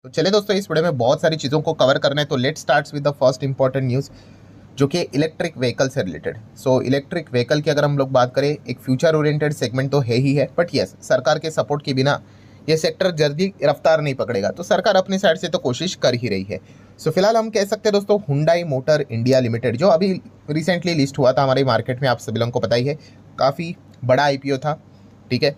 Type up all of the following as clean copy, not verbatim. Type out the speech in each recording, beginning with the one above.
तो चले दोस्तों, इस वीडियो में बहुत सारी चीज़ों को कवर करना है। तो let starts with the first important news जो कि इलेक्ट्रिक व्हीकल से रिलेटेड। सो इलेक्ट्रिक व्हीकल की अगर हम लोग बात करें, एक फ्यूचर ओरिएंटेड सेगमेंट तो है ही है, बट यस, सरकार के सपोर्ट के बिना ये सेक्टर जल्दी रफ्तार नहीं पकड़ेगा। तो सरकार अपनी साइड से तो कोशिश कर ही रही है। सो फिलहाल हम कह सकते हैं दोस्तों, हुंडई मोटर इंडिया लिमिटेड जो अभी रिसेंटली लिस्ट हुआ था हमारे मार्केट में, आप सभी लोगों को पता ही है, काफ़ी बड़ा आईपीओ था। ठीक है,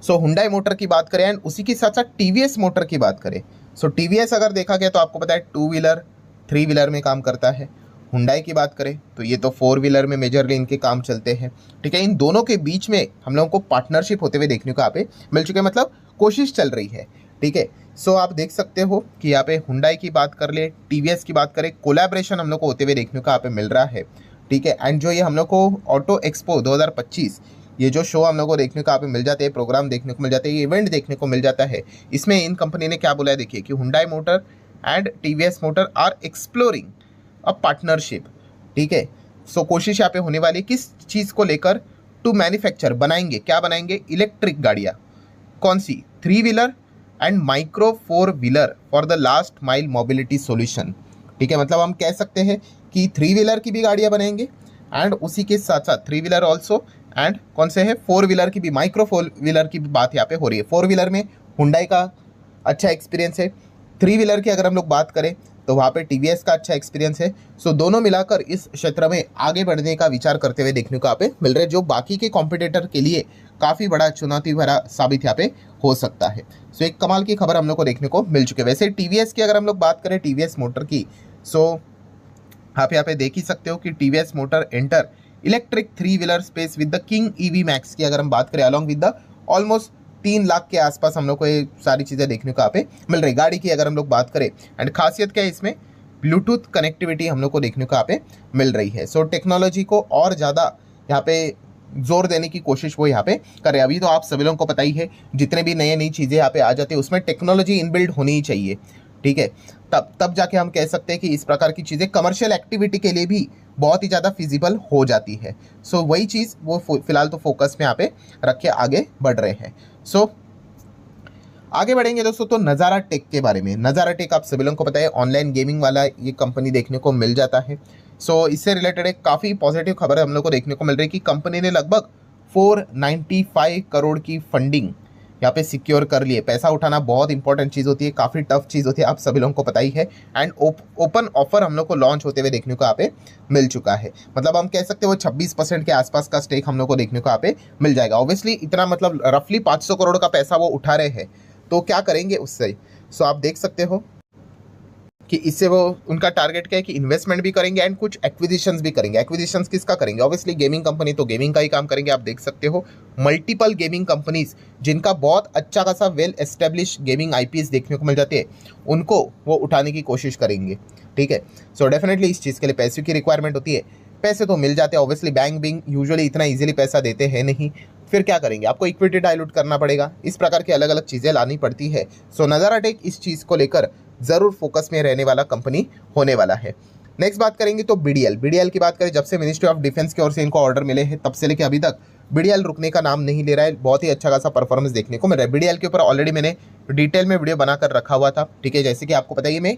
सो हुंडई मोटर की बात करें एंड उसी के साथ साथ टीवीएस मोटर की बात करें। सो टीवीएस अगर देखा गया तो आपको पता है 2 व्हीलर 3 व्हीलर में काम करता है। हुंडई की बात करें तो ये तो 4 व्हीलर में मेजरली इनके काम चलते हैं। ठीक है, इन दोनों के बीच में हम लोगों को पार्टनरशिप होते हुए देखने को यहाँ पे मिल चुके हैं, मतलब कोशिश चल रही है। ठीक है, सो आप देख सकते हो कि यहाँ पे हुंडई की बात कर ले, टीवीएस की बात करें, कोलैबोरेशन हम लोग को होते हुए देखने को यहाँ पे मिल रहा है। ठीक है, एंड जो ये हम लोग को ऑटो एक्सपो 2025, ये जो शो हम लोग को देखने को यहाँ पे मिल जाते हैं, प्रोग्राम देखने को मिल जाते हैं, ये इवेंट देखने को मिल जाता है, इसमें इन कंपनी ने क्या बोला है देखिए कि Hyundai motor and TVS motor are exploring a partnership. ठीक है, सो कोशिश यहाँ पे होने वाली है किस चीज़ को लेकर, टू मैन्युफैक्चर, बनाएंगे, क्या बनाएंगे, इलेक्ट्रिक गाड़ियाँ। कौन सी, 3 wheeler and micro 4 wheeler for the last mile mobility solution. ठीक है, मतलब हम कह सकते हैं कि 3 व्हीलर की भी गाड़ियाँ बनाएंगे एंड उसी के साथ साथ 3 व्हीलर ऑल्सो, एंड कौन से है, 4 व्हीलर की भी, माइक्रो 4 व्हीलर की भी बात यहाँ पे हो रही है। 4 व्हीलर में हुंडई का अच्छा एक्सपीरियंस है, 3 व्हीलर की अगर हम लोग बात करें तो वहाँ पे टीवीएस का अच्छा एक्सपीरियंस है। सो दोनों मिलाकर इस क्षेत्र में आगे बढ़ने का विचार करते हुए देखने को यहाँ पे मिल रहे हैं, जो बाकी के कॉम्पिटिटर के लिए काफ़ी बड़ा चुनौती भरा साबित यहाँ पे हो सकता है। सो एक कमाल की खबर हम लोग को देखने को मिल चुकी है। वैसे टीवीएस की अगर हम लोग बात करें, टीवीएस मोटर की, सो आप यहाँ पे देख ही सकते हो कि TVS motor enter electric 3 wheeler space with the king EV max की अगर हम बात करें, along with the almost 3 lakh के आसपास हम लोग को ये सारी चीज़ें देखने को यहाँ पे मिल रही। गाड़ी की अगर हम लोग बात करें, एंड खासियत क्या है इसमें, ब्लूटूथ कनेक्टिविटी हम लोग को देखने को यहाँ पे मिल रही है। सो टेक्नोलॉजी को और ज़्यादा यहाँ पे जोर देने की कोशिश वो यहाँ पे कर रहे हैं। अभी तो आप सभी लोगों को पता ही है, जितने भी नई नई चीज़ें यहाँ पे आ जाती है उसमें टेक्नोलॉजी इनबिल्ड होनी ही चाहिए। ठीक है, तब तब जाके हम कह सकते हैं कि इस प्रकार की चीज़ें कमर्शियल एक्टिविटी के लिए भी बहुत ही ज़्यादा फिजिबल हो जाती है। सो वही चीज़ वो फिलहाल तो फोकस में यहाँ पे रख के आगे बढ़ रहे हैं। सो आगे बढ़ेंगे दोस्तों तो नज़ारा टेक के बारे में। नज़ारा टेक आप सभी लोगों को पता है, ऑनलाइन गेमिंग वाला ये कंपनी देखने को मिल जाता है। सो इससे रिलेटेड एक काफ़ी पॉजिटिव खबर हम लोग को देखने को मिल रही है कि कंपनी ने लगभग 495 करोड़ की फंडिंग यहाँ पे सिक्योर कर लिए। पैसा उठाना बहुत इंपॉर्टेंट चीज़ होती है, काफ़ी टफ चीज़ होती है, आप सभी लोगों को पता ही है। एंड ओपन ऑफर हम लोग को लॉन्च होते हुए देखने को यहाँ पे मिल चुका है। मतलब हम कह सकते हैं वो 26% के आसपास का स्टेक हम लोग को देखने को यहाँ पे मिल जाएगा। ऑब्वियसली इतना, मतलब रफली 500 करोड़ का पैसा वो उठा रहे हैं, तो क्या करेंगे उससे। सो आप देख सकते हो कि इससे वो, उनका टारगेट क्या है कि इन्वेस्टमेंट भी करेंगे एंड कुछ एक्विजिशंस भी करेंगे। एक्विजिशंस किसका करेंगे, ऑब्वियसली गेमिंग कंपनी तो गेमिंग का ही काम करेंगे। आप देख सकते हो मल्टीपल गेमिंग कंपनीज जिनका बहुत अच्छा खासा वेल एस्टेब्लिश गेमिंग आईपीएस देखने को मिल जाती है, उनको वो उठाने की कोशिश करेंगे। ठीक है, सो डेफिनेटली इस चीज़ के लिए पैसे की रिक्वायरमेंट होती है। पैसे तो मिल जाते हैं, ऑब्वियसली बैंक बिंग यूजुअली इतना इजीली पैसा देते हैं नहीं, फिर क्या करेंगे, आपको इक्विटी डाइल्यूट करना पड़ेगा, इस प्रकार की अलग अलग चीज़ें लानी पड़ती है। सो नज़ारा टेक इस चीज़ को लेकर ज़रूर फोकस में रहने वाला कंपनी होने वाला है। नेक्स्ट बात करेंगे तो बीडीएल की बात करें, जब से मिनिस्ट्री ऑफ डिफेंस की ओर से इनको ऑर्डर मिले हैं तब से लेकर अभी तक बीडीएल रुकने का नाम नहीं ले रहा है। बहुत ही अच्छा खासा परफॉर्मेंस देखने को मिल रहा है। बीडीएल के ऊपर ऑलरेडी मैंने डिटेल में वीडियो बनाकर रखा हुआ था। ठीक है, जैसे कि आपको पता ही, मैं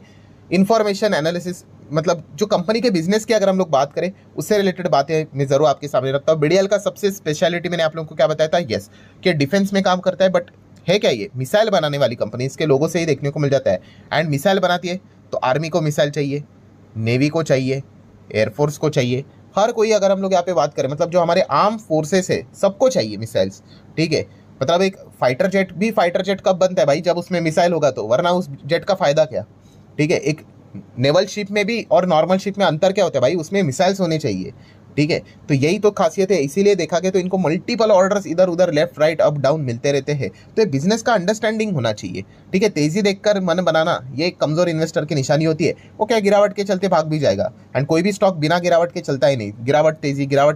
इन्फॉर्मेशन एनालिसिस, मतलब जो कंपनी के बिजनेस की अगर हम लोग बात करें उससे रिलेटेड बातें मैं जरूर आपके सामने रखता हूँ। बीडीएल का सबसे स्पेशलिटी मैंने आप लोगों को क्या बताया था, यस, कि डिफेंस में काम करता है, बट है क्या, ये मिसाइल बनाने वाली कंपनी, इसके लोगों से ही देखने को मिल जाता है। एंड मिसाइल बनाती है तो आर्मी को मिसाइल चाहिए, नेवी को चाहिए, एयरफोर्स को चाहिए, हर कोई, अगर हम लोग यहाँ पे बात करें, मतलब जो हमारे आर्म फोर्सेस है सबको चाहिए मिसाइल्स। ठीक है, मतलब एक फाइटर जेट भी फाइटर जेट कब बनता है भाई, जब उसमें मिसाइल होगा तो, वरना उस जेट का फायदा क्या। ठीक है, एक नेवल शिप में भी और नॉर्मल शिप में अंतर क्या होता है भाई, उसमें मिसाइल्स होने चाहिए। ठीक है, तो यही तो खासियत है, इसीलिए देखा गया तो इनको मल्टीपल ऑर्डर्स इधर उधर लेफ्ट राइट अप डाउन मिलते रहते हैं। तो ये बिजनेस का अंडरस्टैंडिंग होना चाहिए। ठीक है, तेजी देखकर मन बनाना ये एक कमजोर इन्वेस्टर की निशानी होती है। वो क्या गिरावट के चलते भाग भी जाएगा, एंड कोई भी स्टॉक बिना गिरावट के चलता ही नहीं, गिरावट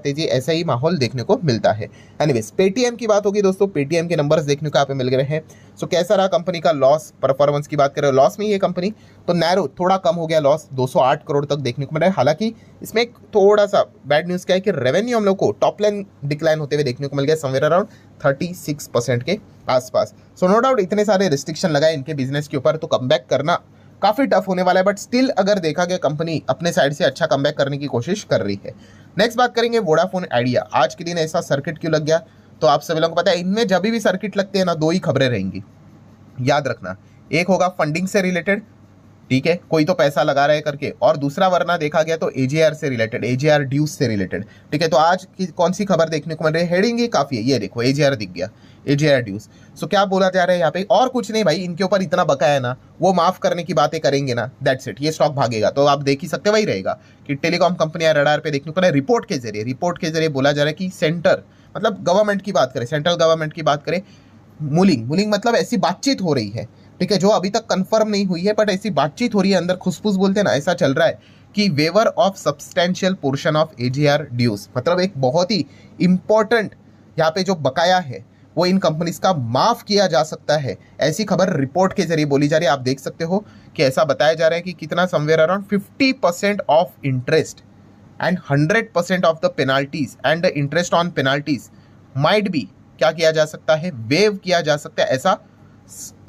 तेजी ऐसा ही माहौल देखने को मिलता है। एनीवेज, पेटीएम की बात होगी दोस्तों, पेटीएम के नंबर्स देखने को यहाँ पे मिल गए हैं। सो कैसा रहा कंपनी का लॉस परफॉर्मेंस की बात करें, लॉस में ये कंपनी तो नैरो थोड़ा कम हो गया, लॉस 208 करोड़ तक देखने को मिला है। हालांकि इसमें एक थोड़ा सा बैड न्यूज़ क्या है कि रेवेन्यू हम लोग को टॉप लाइन डिक्लाइन होते हुए देखने को मिल गया समवेयर अराउंड 36% के आसपास। सो नो डाउट इतने सारे रिस्ट्रिक्शन लगाए इनके बिजनेस के ऊपर तो कमबैक करना काफ़ी टफ होने वाला है, बट स्टिल अगर देखा गया कंपनी अपने साइड से अच्छा कमबैक करने की कोशिश कर रही है। नेक्स्ट बात करेंगे वोडाफोन आइडिया। आज के दिन ऐसा सर्किट क्यों लग गया, तो आप सभी लोगों को पता है इनमें जब भी सर्किट लगते हैं ना, दो ही खबरें रहेंगी, याद रखना। एक होगा फंडिंग से रिलेटेड, ठीक है, कोई तो पैसा लगा रहे करके, और दूसरा वरना देखा गया तो एजेआर से रिलेटेड, एजेआर ड्यूज से रिलेटेड, ठीक है। तो आज की कौन सी खबर देखने को मिल रही है, हेडिंग ही काफी है, ये देखो एजेआर दिख गया, एजेआर ड्यूज। सो क्या बोला जा रहा है यहाँ पे, और कुछ नहीं भाई, इनके ऊपर इतना बकाया है ना, वो माफ करने की बातें करेंगे ना, दैट्स इट, ये स्टॉक भागेगा। तो आप देख ही सकते वही रहेगा कि टेलीकॉम कंपनियां रडार पे देखने को मिला, रिपोर्ट के जरिए बोला जा रहा है कि सेंटर मतलब गवर्नमेंट की बात करें, सेंट्रल गवर्नमेंट की बात करें, मूलिंग मतलब ऐसी बातचीत हो रही है, ठीक है, जो अभी तक कंफर्म नहीं हुई है, बट ऐसी बातचीत हो रही है, अंदर खुसफुस बोलते हैं ना, ऐसा चल रहा है कि waiver of substantial portion of AGR dues, मतलब एक बहुत ही इंपॉर्टेंट यहाँ पे जो बकाया है वो इन कंपनीज का माफ किया जा सकता है। ऐसी खबर रिपोर्ट के जरिए बोली जा रही है। आप देख सकते हो कि ऐसा बताया जा रहा है कि कितना somewhere around 50% of interest and 100% of the penalties and the interest on penalties might be क्या किया जा सकता है, वेव किया जा सकता है, ऐसा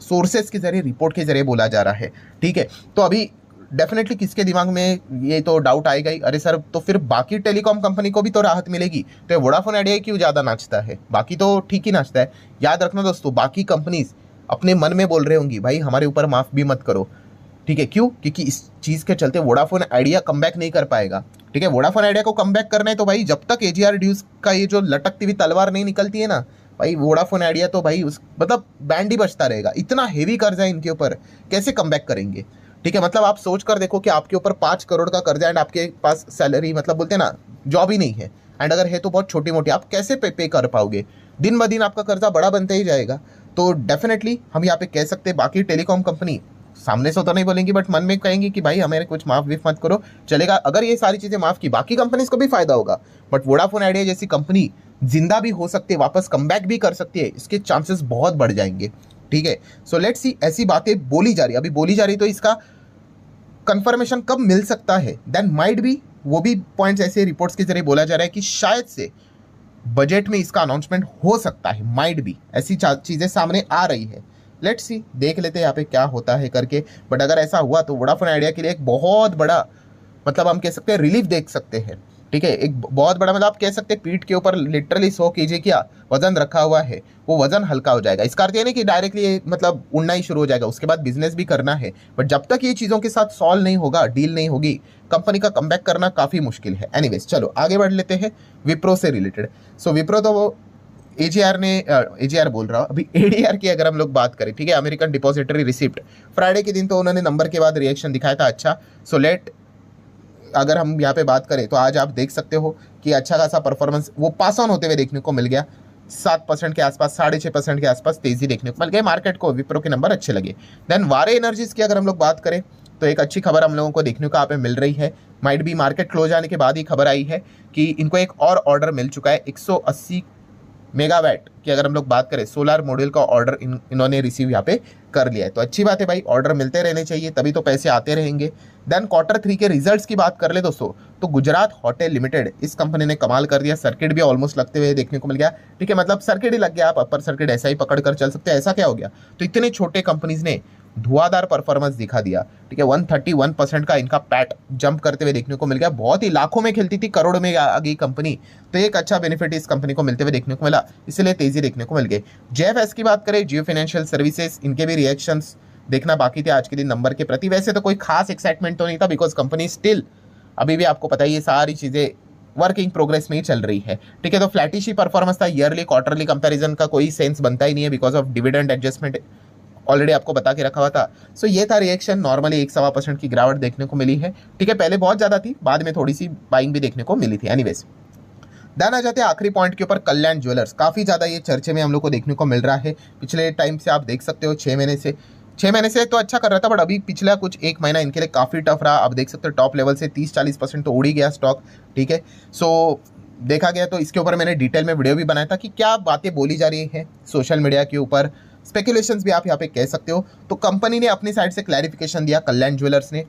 सोर्सेस के जरिए, रिपोर्ट के जरिए बोला जा रहा है, ठीक है। तो अभी डेफिनेटली किसके दिमाग में ये तो डाउट आएगा ही, अरे सर तो फिर बाकी टेलीकॉम कंपनी को भी तो राहत मिलेगी, तो ये वोडाफोन आइडिया क्यों ज़्यादा नाचता है, बाकी तो ठीक ही नाचता है। याद रखना दोस्तों, बाकी कंपनीज अपने मन में बोल रहे होंगी भाई हमारे ऊपर माफ भी मत करो, ठीक है, क्यों, क्योंकि इस चीज़ के चलते वोडाफोन आइडिया कमबैक नहीं कर पाएगा, ठीक है। वोडाफोन आइडिया को कमबैक करना है तो भाई जब तक एजीआर ड्यूज का ये जो लटकती हुई तलवार नहीं निकलती है ना भाई, वोडाफोन आइडिया तो भाई उस मतलब बैंड ही बचता रहेगा। इतना हेवी कर्जा है इनके ऊपर, कैसे कमबैक करेंगे, ठीक है। मतलब आप सोच कर देखो कि आपके ऊपर 5 करोड़ का कर्जा एंड आपके पास सैलरी मतलब बोलते हैं ना जॉब ही नहीं है, एंड अगर है तो बहुत छोटी मोटी, आप कैसे पे कर पाओगे, दिन ब दिन आपका कर्जा बड़ा बनता ही जाएगा। तो डेफिनेटली हम यहाँ पे कह सकते हैं बाकी टेलीकॉम कंपनी सामने से तो नहीं बोलेंगी, बट मन में कहेंगे कि भाई हमें कुछ माफ भी मत करो, चलेगा। अगर ये सारी चीज़ें माफ की बाकी कंपनीज को भी फायदा होगा, बट वोडाफोन आइडिया जैसी कंपनी जिंदा भी हो सकती है, वापस कमबैक भी कर सकती है, इसके चांसेस बहुत बढ़ जाएंगे, ठीक है। सो लेट्स सी, ऐसी बातें बोली जा रही, अभी बोली जा रही, तो इसका कंफर्मेशन कब मिल सकता है, देन माइट बी, वो भी पॉइंट्स ऐसे रिपोर्ट्स के जरिए बोला जा रहा है कि शायद से बजट में इसका अनाउंसमेंट हो सकता है, माइट बी, ऐसी चीज़ें सामने आ रही है। लेट्स सी, देख लेते हैं यहाँ पे क्या होता है करके। बट अगर ऐसा हुआ तो वोडाफोन आइडिया के लिए एक बहुत बड़ा मतलब हम कह सकते हैं रिलीफ देख सकते हैं, ठीक है, एक बहुत बड़ा मतलब आप कह सकते हैं पीठ के ऊपर लिटरली 100 kg क्या वजन रखा हुआ है, वो वजन हल्का हो जाएगा। इसका अर्थ ये नहीं कि डायरेक्टली मतलब उड़ना ही शुरू हो जाएगा, उसके बाद बिजनेस भी करना है, बट जब तक ये चीज़ों के साथ सॉल्व नहीं होगा, डील नहीं होगी, कंपनी का कमबैक करना काफ़ी मुश्किल है। एनीवेज चलो आगे बढ़ लेते हैं विप्रो से रिलेटेड। सो विप्रो तो वो एजीआर बोल रहा हूँ अभी, एडीआर की अगर हम लोग बात करें, ठीक है, अमेरिकन डिपॉजिटरी रिसिप्ट, फ्राइडे के दिन तो उन्होंने नंबर के बाद रिएक्शन दिखाया था अच्छा। सो अगर हम यहाँ पे बात करें तो आज आप देख सकते हो कि अच्छा खासा परफॉर्मेंस वो पास ऑन होते हुए देखने को मिल गया, 7% के आसपास, 6.5% के आसपास तेजी देखने को मिल गई मार्केट को, विप्रो के नंबर अच्छे लगे। देन वारे एनर्जीज की अगर हम लोग बात करें तो एक अच्छी खबर हम लोगों को देखने को यहाँ पे मिल रही है, माइट भी मार्केट क्लोज आने के बाद ही खबर आई है कि इनको एक और ऑर्डर मिल चुका है, 180 मेगावाट की अगर हम लोग बात करें सोलर मॉड्यूल का ऑर्डर इन्होंने रिसीव यहाँ पे कर लिया है। तो अच्छी बात है भाई, ऑर्डर मिलते रहने चाहिए, तभी तो पैसे आते रहेंगे। देन Q3 के रिजल्ट्स की बात कर ले दोस्तों, तो गुजरात होटल लिमिटेड, इस कंपनी ने कमाल कर दिया, सर्किट भी ऑलमोस्ट लगते हुए देखने को मिल गया, ठीक है, मतलब सर्किट ही लग गया, आप अपर सर्किट ऐसा ही पकड़ कर चल सकते हैं, ऐसा क्या हो गया। तो इतने छोटे कंपनीज ने धुआंधार परफॉर्मेंस दिखा दिया, ठीक है, 131% का इनका पैट जंप करते हुए देखने को मिल गया, बहुत ही लाखों में खेलती थी, करोड़ में आ गई कंपनी, तो एक अच्छा बेनिफिट इस कंपनी को मिलते हुए देखने को मिला, इसलिए तेजी देखने को मिल गई। जेएफएस की बात करें, जियो फाइनेंशियल सर्विसेज, इनके भी रिएक्शंस देखना बाकी थे आज के दिन नंबर के प्रति। वैसे तो कोई खास एक्साइटमेंट तो नहीं था, बिकॉज कंपनी स्टिल अभी भी आपको पता ही ये सारी चीज़ें वर्किंग प्रोग्रेस में ही चल रही है, ठीक है। तो फ्लैटिश ही परफॉर्मेंस था, ईयरली क्वार्टरली कंपैरिजन का कोई सेंस बनता ही नहीं है, because of dividend adjustment already आपको बता के रखा हुआ था। सो ये था रिएक्शन, नॉर्मली 1-1.25% की गिरावट देखने को मिली है, ठीक है, पहले बहुत ज़्यादा थी, बाद में थोड़ी सी बाइंग भी देखने को मिली थी। एनीवेज देन आ जाते हैं आखिरी पॉइंट के ऊपर, कल्याण ज्वेलर्स, काफ़ी ज़्यादा ये चर्चे में हम लोग को देखने को मिल रहा है पिछले टाइम से। आप देख सकते हो 6 महीने से तो अच्छा कर रहा था, बट अभी पिछला कुछ 1 महीना इनके लिए काफ़ी टफ रहा। आप देख सकते हो टॉप लेवल से 30-40% तो उड़ ही गया स्टॉक, ठीक है। सो देखा गया तो इसके ऊपर मैंने डिटेल में वीडियो भी बनाया था कि क्या बातें बोली जा रही हैं सोशल मीडिया के ऊपर, स्पेकुलेशंस भी आप यहाँ पे कह सकते हो। तो कंपनी ने अपनी साइड से क्लैरिफिकेशन दिया, कल्याण ज्वेलर्स ने।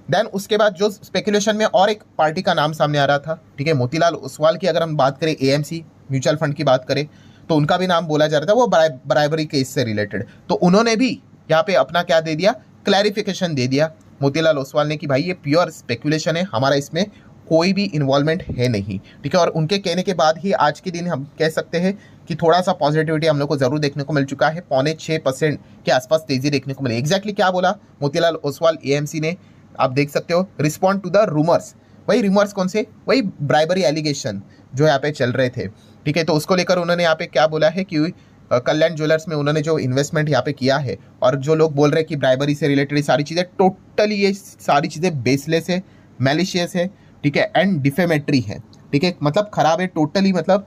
देन उसके बाद जो स्पेकुलेशन में और एक पार्टी का नाम सामने आ रहा था, ठीक है, मोतीलाल ओसवाल की अगर हम बात करें, एएमसी म्यूचुअल फंड की बात करें तो उनका भी नाम बोला जा रहा था, वो बराबरी केस से रिलेटेड। तो उन्होंने भी यहाँ पे अपना क्या दे दिया, क्लैरिफिकेशन दे दिया मोतीलाल ओसवाल ने कि भाई ये प्योर स्पेकुलेशन है, हमारा इसमें कोई भी इन्वॉल्वमेंट है नहीं, ठीक है। और उनके कहने के बाद ही आज के दिन हम कह सकते हैं कि थोड़ा सा पॉजिटिविटी हम लोग को जरूर देखने को मिल चुका है, 5.6% के आसपास तेजी देखने को मिली। एग्जैक्टली क्या बोला मोतीलाल ओसवाल एएमसी ने, आप देख सकते हो, रिस्पॉन्ड टू द रूमर्स। वही रूमर्स कौन से, वही ब्राइबरी एलिगेशन जो यहाँ पे चल रहे थे, ठीक है। तो उसको लेकर उन्होंने यहाँ पे क्या बोला है कि कल्याण ज्वेलर्स में उन्होंने जो इन्वेस्टमेंट यहाँ पे किया है, और जो लोग बोल रहे हैं कि ब्राइबरी से रिलेटेड ये सारी चीज़ें, टोटली ये सारी चीज़ें बेसलेस है, मैलिशियस है, ठीक है, एंड डिफेमेटरी है, ठीक है, मतलब खराब है टोटली, मतलब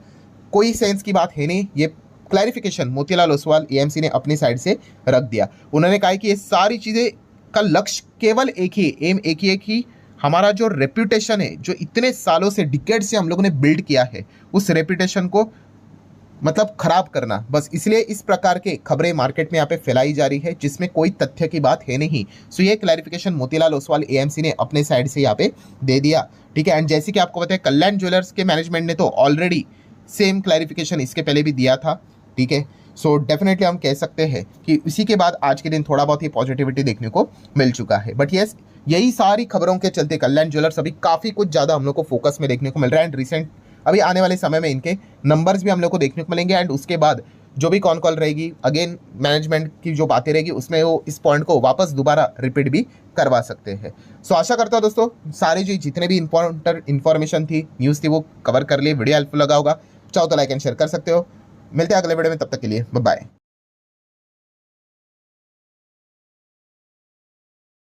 कोई सेंस की बात है नहीं। ये क्लैरिफिकेशन मोतीलाल ओसवाल एएमसी ने अपनी साइड से रख दिया। उन्होंने कहा कि ये सारी चीज़ें का लक्ष्य केवल एक ही, एम एक ही है कि हमारा जो रेप्यूटेशन है, जो इतने सालों से, डिकेड से हम लोगों ने बिल्ड किया है, उस रेप्यूटेशन को मतलब खराब करना, बस इसलिए इस प्रकार के खबरें मार्केट में यहाँ पे फैलाई जा रही है जिसमें कोई तथ्य की बात है नहीं। सो ये क्लैरिफिकेशन मोतीलाल ओसवाल एएमसी ने अपने साइड से यहाँ पे दे दिया, ठीक है। एंड जैसे कि आपको पता है कल्याण ज्वेलर्स के मैनेजमेंट ने तो ऑलरेडी सेम क्लैरिफिकेशन इसके पहले भी दिया था, ठीक है। सो डेफिनेटली हम कह सकते हैं कि इसी के बाद आज के दिन थोड़ा बहुत ही पॉजिटिविटी देखने को मिल चुका है। बट येस, यही सारी खबरों के चलते कल्याण ज्वेलर्स अभी काफ़ी कुछ ज़्यादा हम लोग को फोकस में देखने को मिल रहा है। एंड रिसेंट अभी आने वाले समय में इनके नंबर्स भी हम लोग को देखने को मिलेंगे। एंड उसके बाद जो भी कॉन कॉल रहेगी, अगेन मैनेजमेंट की जो बातें रहेगी, उसमें वो इस पॉइंट को वापस दोबारा रिपीट भी करवा सकते हैं। सो आशा करता हूँ दोस्तों सारे जो जितने भी इंपॉर्टेंट इन्फॉर्मेशन थी, न्यूज़ थी, वो कवर कर लिए। वीडियो हेल्पफुल लगा होगा, चाहो तो लाइक एंड शेयर कर सकते हो। मिलते हैं अगले वीडियो में, तब तक के लिए बाय बाय।